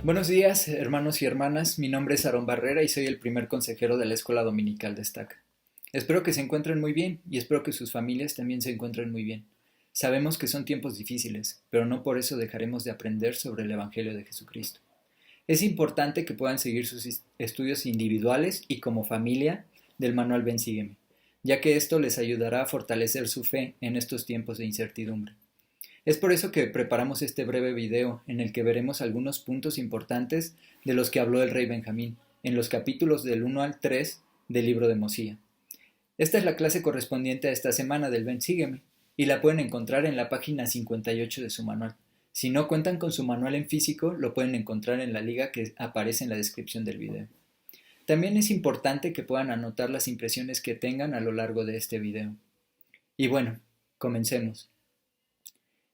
Buenos días, hermanos y hermanas. Mi nombre es Aarón Barrera y soy el primer consejero de la Escuela Dominical Destaca. Espero que se encuentren muy bien y espero que sus familias también se encuentren muy bien. Sabemos que son tiempos difíciles, pero no por eso dejaremos de aprender sobre el Evangelio de Jesucristo. Es importante que puedan seguir sus estudios individuales y como familia del manual Ven Sígueme, ya que esto les ayudará a fortalecer su fe en estos tiempos de incertidumbre. Es por eso que preparamos este breve video en el que veremos algunos puntos importantes de los que habló el rey Benjamín, en los capítulos del 1 al 3 del libro de Mosía. Esta es la clase correspondiente a esta semana del Ven Sígueme, y la pueden encontrar en la página 58 de su manual. Si no cuentan con su manual en físico, lo pueden encontrar en la liga que aparece en la descripción del video. También es importante que puedan anotar las impresiones que tengan a lo largo de este video. Y bueno, comencemos.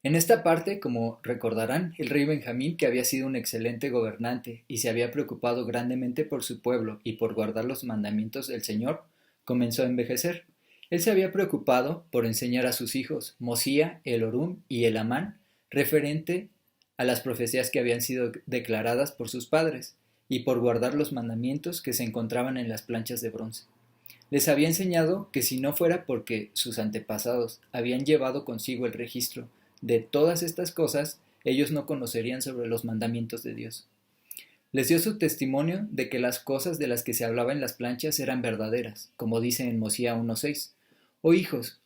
En esta parte, como recordarán, el rey Benjamín, que había sido un excelente gobernante y se había preocupado grandemente por su pueblo y por guardar los mandamientos del Señor, comenzó a envejecer. Él se había preocupado por enseñar a sus hijos, Mosía, Elorum y Elamán, referente a las profecías que habían sido declaradas por sus padres, y por guardar los mandamientos que se encontraban en las planchas de bronce. Les había enseñado que si no fuera porque sus antepasados habían llevado consigo el registro de todas estas cosas, ellos no conocerían sobre los mandamientos de Dios. Les dio su testimonio de que las cosas de las que se hablaba en las planchas eran verdaderas, como dice en Mosía 1:6. Oh hijos,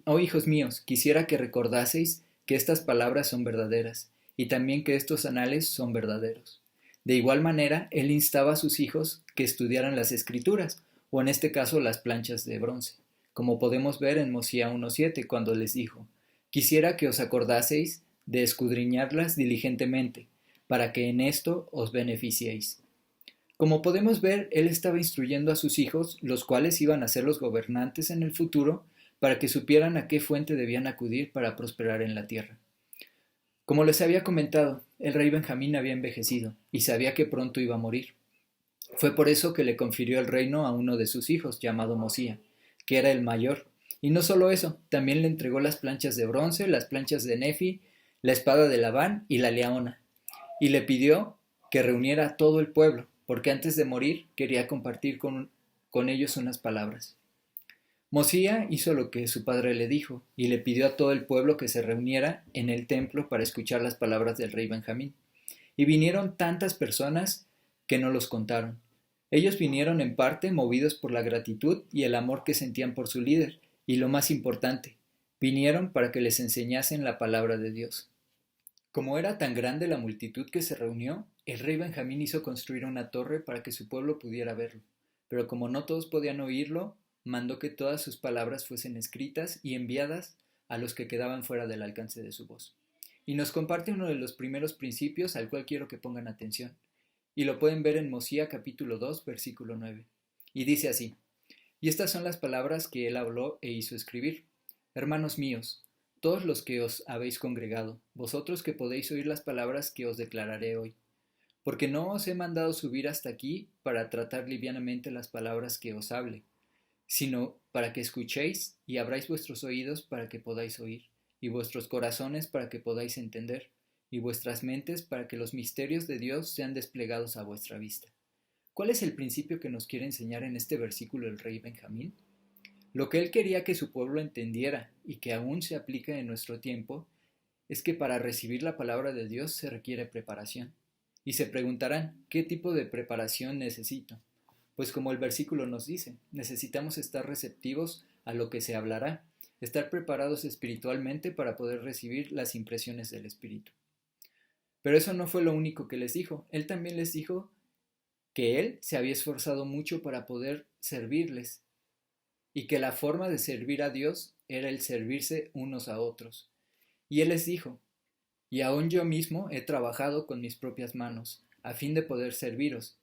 oh hijos míos, quisiera que recordaseis que estas palabras son verdaderas, y también que estos anales son verdaderos. De igual manera, él instaba a sus hijos que estudiaran las escrituras, o en este caso las planchas de bronce, como podemos ver en Mosía 1:7, cuando les dijo: quisiera que os acordaseis de escudriñarlas diligentemente, para que en esto os beneficiéis. Como podemos ver, él estaba instruyendo a sus hijos, los cuales iban a ser los gobernantes en el futuro, para que supieran a qué fuente debían acudir para prosperar en la tierra. Como les había comentado, el rey Benjamín había envejecido y sabía que pronto iba a morir. Fue por eso que le confirió el reino a uno de sus hijos, llamado Mosía, que era el mayor. Y no solo eso, también le entregó las planchas de bronce, las planchas de Nefi, la espada de Labán y la leona. Y le pidió que reuniera a todo el pueblo, porque antes de morir quería compartir con ellos unas palabras. Mosía hizo lo que su padre le dijo, y le pidió a todo el pueblo que se reuniera en el templo para escuchar las palabras del rey Benjamín. Y vinieron tantas personas que no los contaron. Ellos vinieron en parte movidos por la gratitud y el amor que sentían por su líder, y lo más importante, vinieron para que les enseñasen la palabra de Dios. Como era tan grande la multitud que se reunió, el rey Benjamín hizo construir una torre para que su pueblo pudiera verlo. Pero como no todos podían oírlo, mandó que todas sus palabras fuesen escritas y enviadas a los que quedaban fuera del alcance de su voz. Y nos comparte uno de los primeros principios al cual quiero que pongan atención. Y lo pueden ver en Mosía capítulo 2, versículo 9. Y dice así: y estas son las palabras que él habló e hizo escribir. Hermanos míos, todos los que os habéis congregado, vosotros que podéis oír las palabras que os declararé hoy. Porque no os he mandado subir hasta aquí para tratar livianamente las palabras que os hable, sino para que escuchéis y abráis vuestros oídos para que podáis oír, y vuestros corazones para que podáis entender, y vuestras mentes para que los misterios de Dios sean desplegados a vuestra vista. ¿Cuál es el principio que nos quiere enseñar en este versículo el rey Benjamín? Lo que él quería que su pueblo entendiera y que aún se aplica en nuestro tiempo es que para recibir la palabra de Dios se requiere preparación. Y se preguntarán, ¿qué tipo de preparación necesito? Pues como el versículo nos dice, necesitamos estar receptivos a lo que se hablará, estar preparados espiritualmente para poder recibir las impresiones del Espíritu. Pero eso no fue lo único que les dijo. Él también les dijo que él se había esforzado mucho para poder servirles y que la forma de servir a Dios era el servirse unos a otros. Y él les dijo: y aún yo mismo he trabajado con mis propias manos, a fin de poder serviros,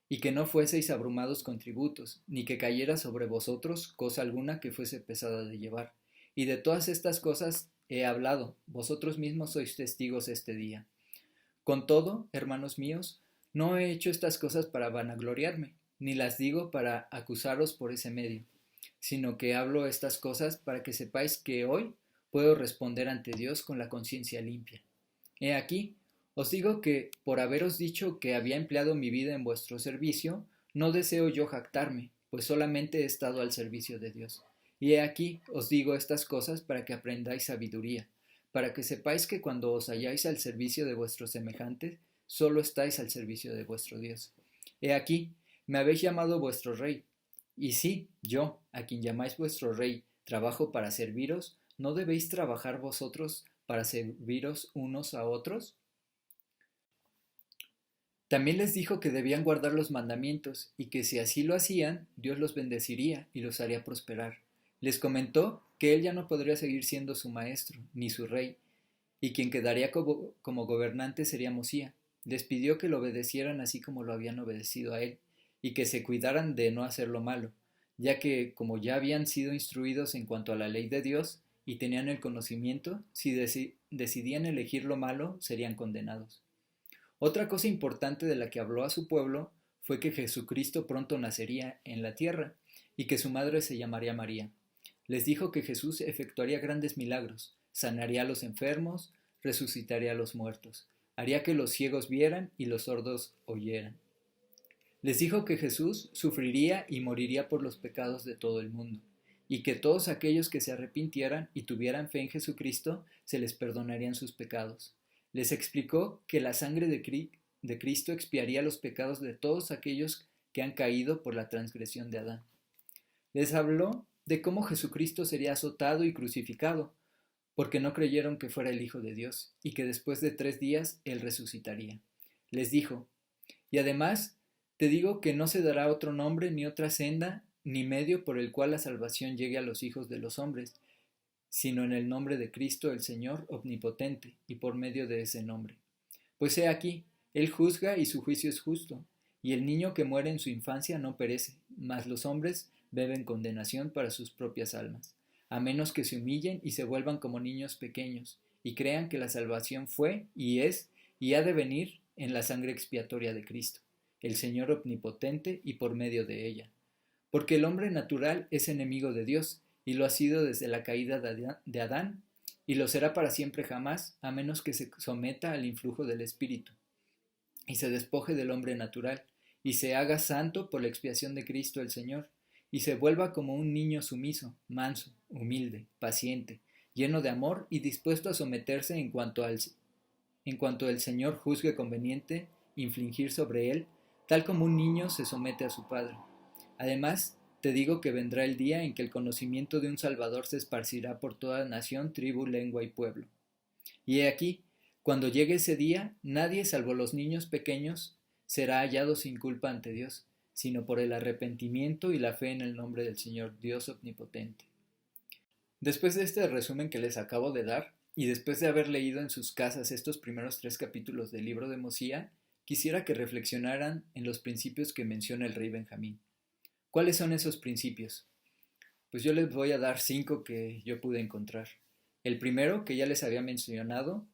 y que no fueseis abrumados con tributos, ni que cayera sobre vosotros cosa alguna que fuese pesada de llevar. Y de todas estas cosas he hablado, vosotros mismos sois testigos este día. Con todo, hermanos míos, no he hecho estas cosas para vanagloriarme, ni las digo para acusaros por ese medio, sino que hablo estas cosas para que sepáis que hoy puedo responder ante Dios con la conciencia limpia. He aquí, Os digo que, por haberos dicho que había empleado mi vida en vuestro servicio, no deseo yo jactarme, pues solamente he estado al servicio de Dios. Y he aquí os digo estas cosas para que aprendáis sabiduría, para que sepáis que cuando os halláis al servicio de vuestros semejantes, solo estáis al servicio de vuestro Dios. He aquí, me habéis llamado vuestro rey. Y si yo, a quien llamáis vuestro rey, trabajo para serviros, ¿no debéis trabajar vosotros para serviros unos a otros? También les dijo que debían guardar los mandamientos y que si así lo hacían, Dios los bendeciría y los haría prosperar. Les comentó que él ya no podría seguir siendo su maestro, ni su rey, y quien quedaría como gobernante sería Mosía. Les pidió que lo obedecieran así como lo habían obedecido a él, y que se cuidaran de no hacer lo malo, ya que, como ya habían sido instruidos en cuanto a la ley de Dios y tenían el conocimiento, si decidían elegir lo malo, serían condenados. Otra cosa importante de la que habló a su pueblo fue que Jesucristo pronto nacería en la tierra y que su madre se llamaría María. Les dijo que Jesús efectuaría grandes milagros, sanaría a los enfermos, resucitaría a los muertos, haría que los ciegos vieran y los sordos oyeran. Les dijo que Jesús sufriría y moriría por los pecados de todo el mundo, y que todos aquellos que se arrepintieran y tuvieran fe en Jesucristo se les perdonarían sus pecados. Les explicó que la sangre de Cristo expiaría los pecados de todos aquellos que han caído por la transgresión de Adán. Les habló de cómo Jesucristo sería azotado y crucificado, porque no creyeron que fuera el Hijo de Dios, y que después de 3 días Él resucitaría. Les dijo, y además te digo que no se dará otro nombre ni otra senda ni medio por el cual la salvación llegue a los hijos de los hombres, sino en el nombre de Cristo el Señor omnipotente, y por medio de ese nombre. Pues he aquí, Él juzga y su juicio es justo, y el niño que muere en su infancia no perece, mas los hombres beben condenación para sus propias almas, a menos que se humillen y se vuelvan como niños pequeños, y crean que la salvación fue, y es, y ha de venir en la sangre expiatoria de Cristo, el Señor omnipotente, y por medio de ella. Porque el hombre natural es enemigo de Dios, y lo ha sido desde la caída de Adán, y lo será para siempre jamás, a menos que se someta al influjo del Espíritu, y se despoje del hombre natural, y se haga santo por la expiación de Cristo el Señor, y se vuelva como un niño sumiso, manso, humilde, paciente, lleno de amor y dispuesto a someterse en cuanto el Señor juzgue conveniente infligir sobre él, tal como un niño se somete a su padre. Además, te digo que vendrá el día en que el conocimiento de un Salvador se esparcirá por toda nación, tribu, lengua y pueblo. Y he aquí, cuando llegue ese día, nadie, salvo los niños pequeños, será hallado sin culpa ante Dios, sino por el arrepentimiento y la fe en el nombre del Señor Dios omnipotente. Después de este resumen que les acabo de dar, y después de haber leído en sus casas estos primeros 3 capítulos del libro de Mosía, quisiera que reflexionaran en los principios que menciona el rey Benjamín. ¿Cuáles son esos principios? Pues yo les voy a dar 5 que yo pude encontrar. El primero, que ya les había mencionado,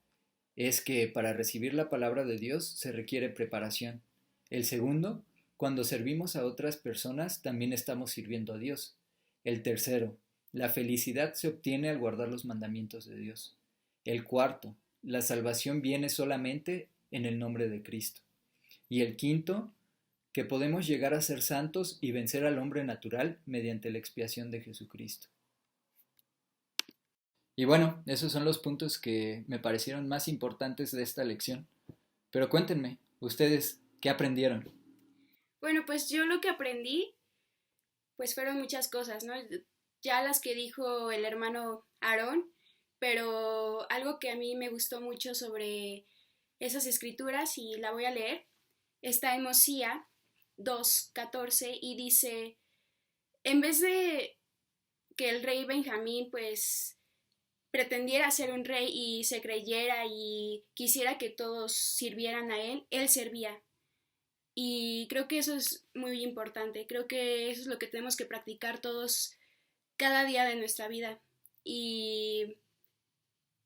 es que para recibir la palabra de Dios se requiere preparación. El segundo, cuando servimos a otras personas también estamos sirviendo a Dios. El tercero, la felicidad se obtiene al guardar los mandamientos de Dios. El cuarto, la salvación viene solamente en el nombre de Cristo. Y el quinto, que podemos llegar a ser santos y vencer al hombre natural mediante la expiación de Jesucristo. Y bueno, esos son los puntos que me parecieron más importantes de esta lección. Pero cuéntenme, ustedes, ¿qué aprendieron? Bueno, pues yo lo que aprendí, pues fueron muchas cosas, ¿no? Ya las que dijo el hermano Aarón, pero algo que a mí me gustó mucho sobre esas escrituras, y la voy a leer, está en Mosía 2:14 y dice, en vez de que el rey Benjamín pues pretendiera ser un rey y se creyera y quisiera que todos sirvieran a él, él servía. Y creo que eso es muy importante, creo que eso es lo que tenemos que practicar todos cada día de nuestra vida. Y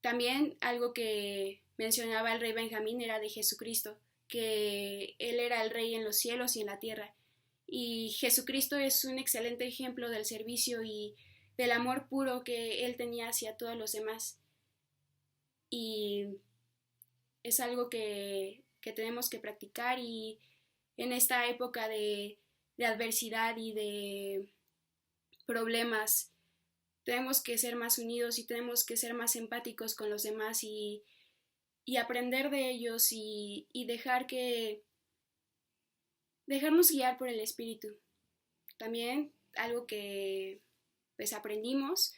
también algo que mencionaba el rey Benjamín era de Jesucristo, que Él era el rey en los cielos y en la tierra. Y Jesucristo es un excelente ejemplo del servicio y del amor puro que Él tenía hacia todos los demás. Y es algo que tenemos que practicar, y en esta época de adversidad y de problemas tenemos que ser más unidos y tenemos que ser más empáticos con los demás, y aprender de ellos, y dejarnos guiar por el Espíritu. También algo que pues aprendimos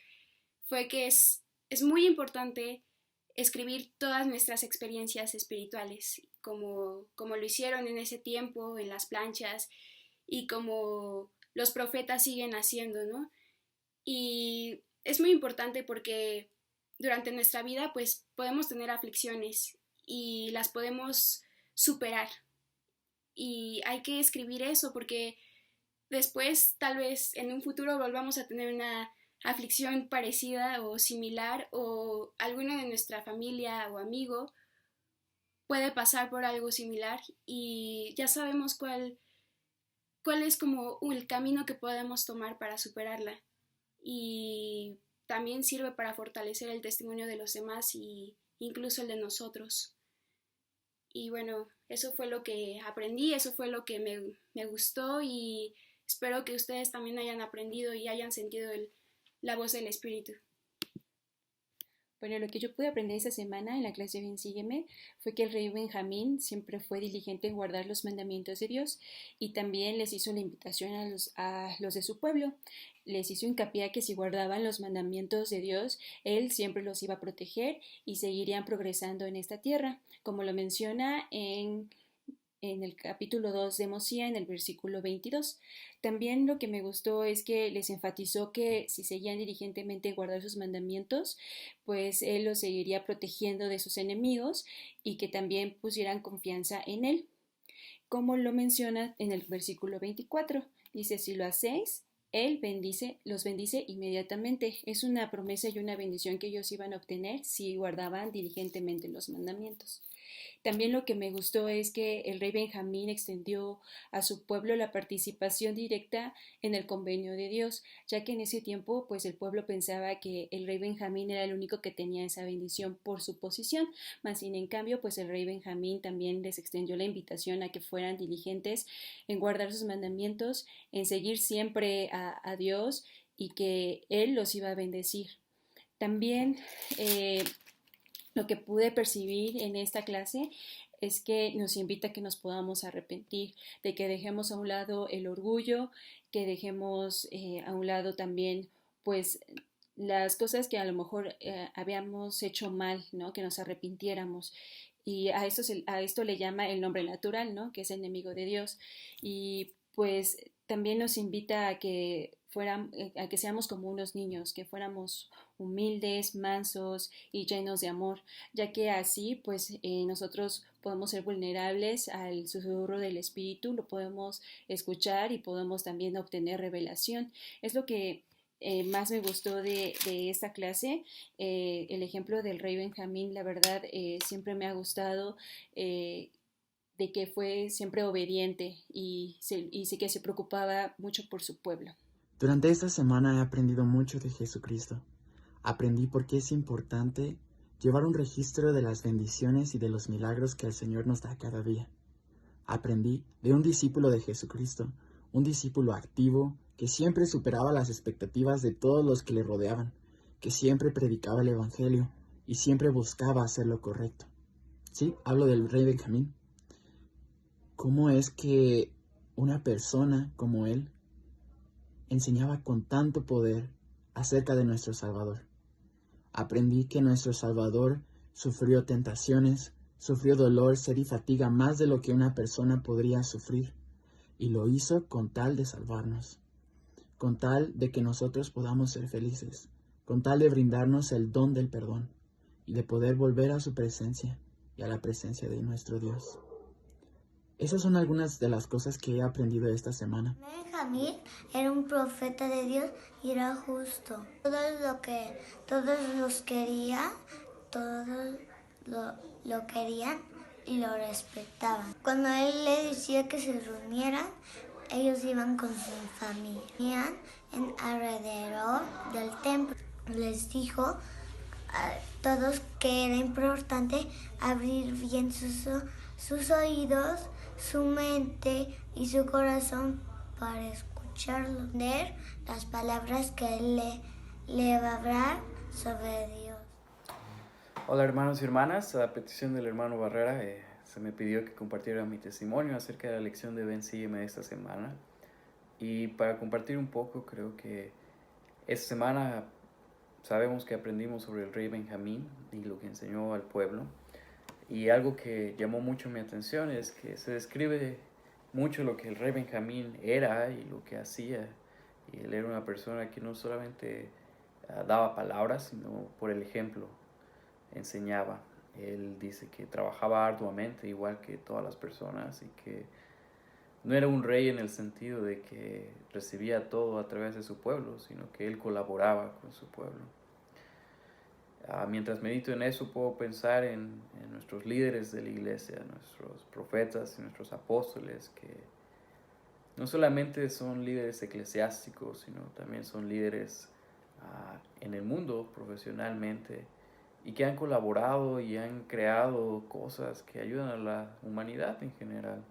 fue que es muy importante escribir todas nuestras experiencias espirituales, como lo hicieron en ese tiempo, en las planchas, y como los profetas siguen haciendo, ¿no? Y es muy importante porque durante nuestra vida pues podemos tener aflicciones y las podemos superar, y hay que escribir eso porque después tal vez en un futuro volvamos a tener una aflicción parecida o similar, o alguno de nuestra familia o amigo puede pasar por algo similar, y ya sabemos cuál es como el camino que podemos tomar para superarla, y también sirve para fortalecer el testimonio de los demás y incluso el de nosotros. Y bueno, eso fue lo que aprendí, eso fue lo que me gustó, y espero que ustedes también hayan aprendido y hayan sentido la voz del Espíritu. Bueno, lo que yo pude aprender esta semana en la clase de Ven, Sígueme fue que el rey Benjamín siempre fue diligente en guardar los mandamientos de Dios, y también les hizo la invitación a los de su pueblo. Les hizo hincapié a que si guardaban los mandamientos de Dios, Él siempre los iba a proteger y seguirían progresando en esta tierra, como lo menciona en el capítulo 2 de Mosía, en el versículo 22. También lo que me gustó es que les enfatizó que si seguían diligentemente guardar sus mandamientos, pues Él los seguiría protegiendo de sus enemigos, y que también pusieran confianza en Él. Como lo menciona en el versículo 24, dice: si lo hacéis, Él los bendice inmediatamente. Es una promesa y una bendición que ellos iban a obtener si guardaban diligentemente los mandamientos. También lo que me gustó es que el rey Benjamín extendió a su pueblo la participación directa en el convenio de Dios, ya que en ese tiempo pues el pueblo pensaba que el rey Benjamín era el único que tenía esa bendición por su posición, mas sin en cambio pues el rey Benjamín también les extendió la invitación a que fueran diligentes en guardar sus mandamientos, en seguir siempre a Dios, y que Él los iba a bendecir. También lo que pude percibir en esta clase es que nos invita a que nos podamos arrepentir, de que dejemos a un lado el orgullo, que dejemos a un lado también pues las cosas que a lo mejor habíamos hecho mal, ¿no? Que nos arrepintiéramos. Y a esto le llama el nombre natural, ¿no? Que es enemigo de Dios. Y pues también nos invita a que seamos como unos niños, que fuéramos humildes, mansos y llenos de amor, ya que así pues nosotros podemos ser vulnerables al susurro del Espíritu, lo podemos escuchar y podemos también obtener revelación. Es lo que más me gustó de esta clase. El ejemplo del rey Benjamín, la verdad, siempre me ha gustado, de que fue siempre obediente y sí que se preocupaba mucho por su pueblo. Durante esta semana he aprendido mucho de Jesucristo. Aprendí por qué es importante llevar un registro de las bendiciones y de los milagros que el Señor nos da cada día. Aprendí de un discípulo de Jesucristo, un discípulo activo que siempre superaba las expectativas de todos los que le rodeaban, que siempre predicaba el Evangelio y siempre buscaba hacer lo correcto. Sí, hablo del rey Benjamín. ¿Cómo es que una persona como él enseñaba con tanto poder acerca de nuestro Salvador? Aprendí que nuestro Salvador sufrió tentaciones, sufrió dolor, sed y fatiga más de lo que una persona podría sufrir, y lo hizo con tal de salvarnos, con tal de que nosotros podamos ser felices, con tal de brindarnos el don del perdón y de poder volver a su presencia y a la presencia de nuestro Dios. Esas son algunas de las cosas que he aprendido esta semana. Benjamín era un profeta de Dios y era justo. Todos los querían, todos lo querían y lo respetaban. Cuando él le decía que se reunieran, ellos iban con su familia en alrededor del templo. Les dijo a todos que era importante abrir bien sus oídos, su mente y su corazón para escucharlo, leer las palabras que él le va a hablar sobre Dios. Hola hermanos y hermanas, a petición del hermano Barrera se me pidió que compartiera mi testimonio acerca de la lección de Ven, Sígueme de esta semana. Y para compartir un poco, creo que esta semana sabemos que aprendimos sobre el rey Benjamín y lo que enseñó al pueblo. Y algo que llamó mucho mi atención es que se describe mucho lo que el rey Benjamín era y lo que hacía. Y él era una persona que no solamente daba palabras, sino por el ejemplo enseñaba. Él dice que trabajaba arduamente igual que todas las personas y que no era un rey en el sentido de que recibía todo a través de su pueblo, sino que él colaboraba con su pueblo. Mientras medito en eso, puedo pensar en nuestros líderes de la iglesia, nuestros profetas y nuestros apóstoles, que no solamente son líderes eclesiásticos, sino también son líderes en el mundo profesionalmente, y que han colaborado y han creado cosas que ayudan a la humanidad en general.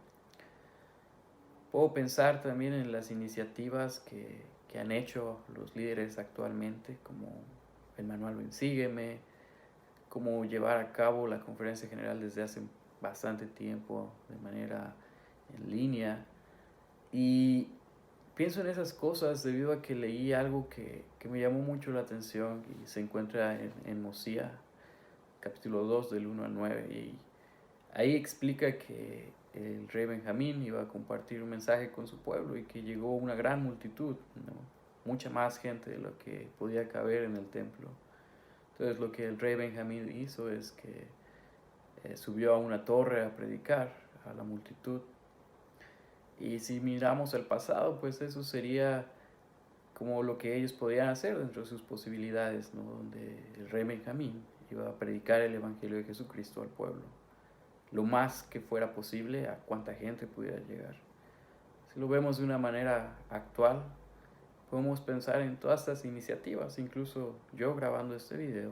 Puedo pensar también en las iniciativas que han hecho los líderes actualmente, como el manual Ven, Sígueme, como llevar a cabo la conferencia general desde hace bastante tiempo de manera en línea. Y pienso en esas cosas debido a que leí algo que me llamó mucho la atención y se encuentra en Mosía, capítulo 2 del 1 al 9. Y ahí explica que el rey Benjamín iba a compartir un mensaje con su pueblo y que llegó una gran multitud, ¿no? Mucha más gente de lo que podía caber en el templo. Entonces lo que el rey Benjamín hizo es que subió a una torre a predicar a la multitud. Y si miramos al pasado, pues eso sería como lo que ellos podían hacer dentro de sus posibilidades, ¿no? Donde el rey Benjamín iba a predicar el evangelio de Jesucristo al pueblo, lo más que fuera posible a cuánta gente pudiera llegar. Si lo vemos de una manera actual, podemos pensar en todas estas iniciativas, incluso yo grabando este video,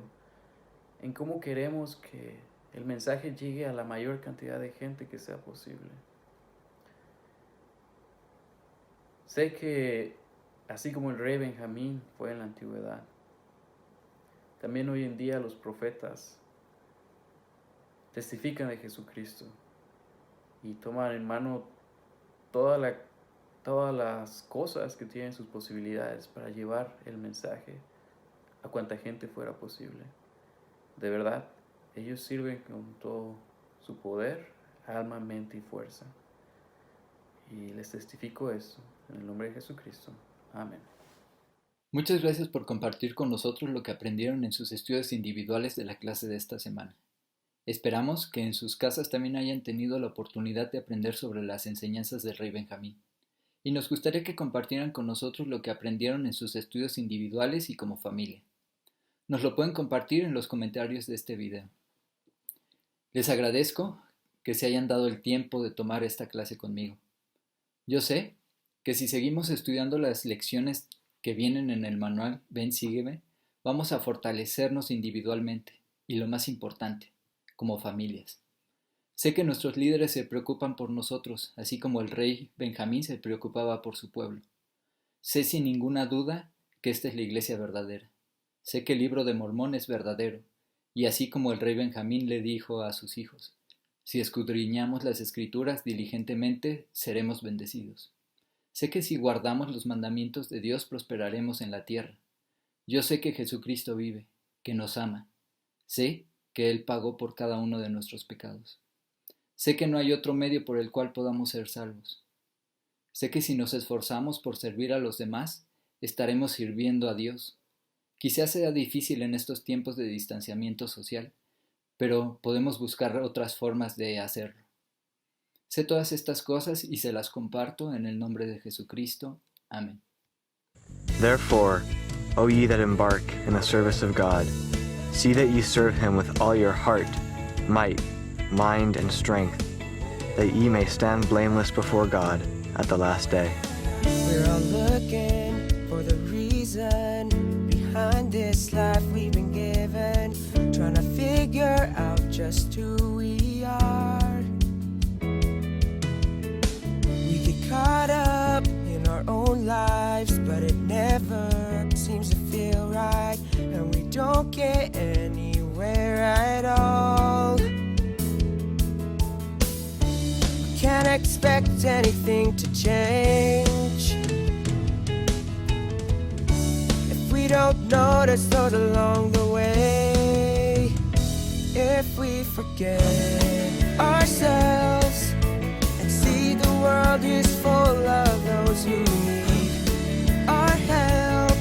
en cómo queremos que el mensaje llegue a la mayor cantidad de gente que sea posible. Sé que así como el rey Benjamín fue en la antigüedad, también hoy en día los profetas testifican de Jesucristo y toman en mano todas las cosas que tienen sus posibilidades para llevar el mensaje a cuanta gente fuera posible. De verdad, ellos sirven con todo su poder, alma, mente y fuerza. Y les testifico esto en el nombre de Jesucristo. Amén. Muchas gracias por compartir con nosotros lo que aprendieron en sus estudios individuales de la clase de esta semana. Esperamos que en sus casas también hayan tenido la oportunidad de aprender sobre las enseñanzas del rey Benjamín. Y nos gustaría que compartieran con nosotros lo que aprendieron en sus estudios individuales y como familia. Nos lo pueden compartir en los comentarios de este video. Les agradezco que se hayan dado el tiempo de tomar esta clase conmigo. Yo sé que si seguimos estudiando las lecciones que vienen en el manual Ven, Sígueme, vamos a fortalecernos individualmente y lo más importante, como familias. Sé que nuestros líderes se preocupan por nosotros, así como el rey Benjamín se preocupaba por su pueblo. Sé sin ninguna duda que esta es la iglesia verdadera. Sé que el libro de Mormón es verdadero, y así como el rey Benjamín le dijo a sus hijos, si escudriñamos las escrituras diligentemente, seremos bendecidos. Sé que si guardamos los mandamientos de Dios prosperaremos en la tierra. Yo sé que Jesucristo vive, que nos ama. Sé que Él pagó por cada uno de nuestros pecados. Sé que no hay otro medio por el cual podamos ser salvos. Sé que si nos esforzamos por servir a los demás, estaremos sirviendo a Dios. Quizás sea difícil en estos tiempos de distanciamiento social, pero podemos buscar otras formas de hacerlo. Sé todas estas cosas y se las comparto en el nombre de Jesucristo. Amén. Therefore, O ye that embark in the service of God, see that ye serve him with all your heart, might, mind, and strength, that ye may stand blameless before God at the last day. We're all looking for the reason behind this life we've been given. just who we are. We get caught up in our own lives, but it never seems to feel right, and we don't get anywhere at all. We can't expect anything to change if we don't notice those along the way. If we forget ourselves and see the world is full of those who need our help,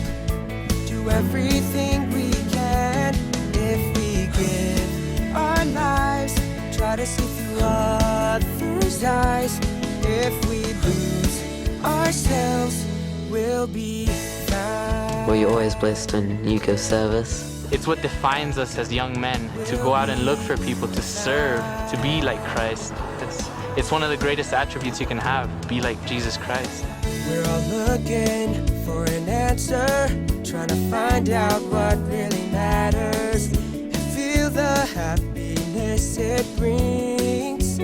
do everything we can. If we give our lives, try to see through others' eyes. If we lose ourselves, we'll be fine. Were you always blessed when you give service? It's what defines us as young men, to go out and look for people, to serve, to be like Christ. It's one of the greatest attributes you can have, be like Jesus Christ. We're all looking for an answer, trying to find out what really matters, and feel the happiness it brings.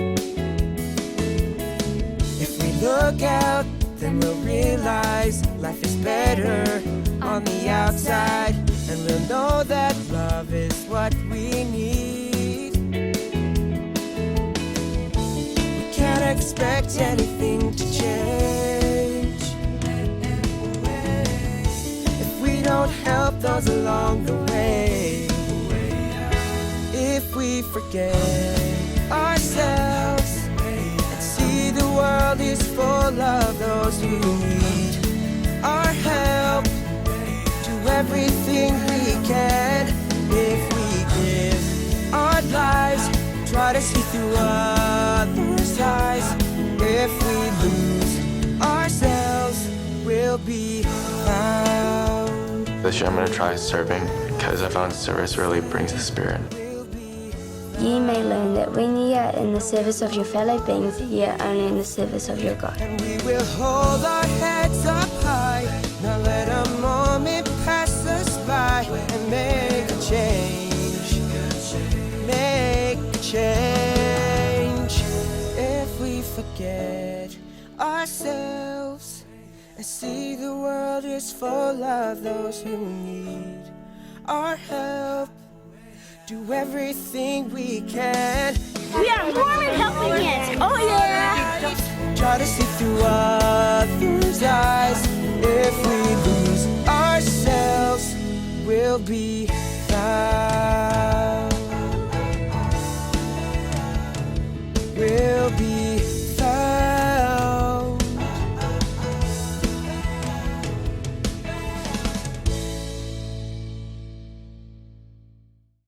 If we look out, then we'll realize life is better on the outside, and we'll know that love is what we need. We can't expect anything to change if we don't help those along the way. If we forget ourselves and see the world is full of those who need our help, everything we can. If we give our lives, try to see through others' eyes. If we lose ourselves, we'll be found. This year I'm going to try serving because I found service really brings the Spirit. Ye may learn that when ye are in the service of your fellow beings, ye are only in the service of your God. And we will hold our heads up high, not let a moment pass us by, and make a change, make a change. If we forget ourselves and see the world is full of those who need our help, do everything we can. We are Mormon helping hands. Oh yeah! Try to see through others' eyes. If we lose ourselves, we'll be found. We'll be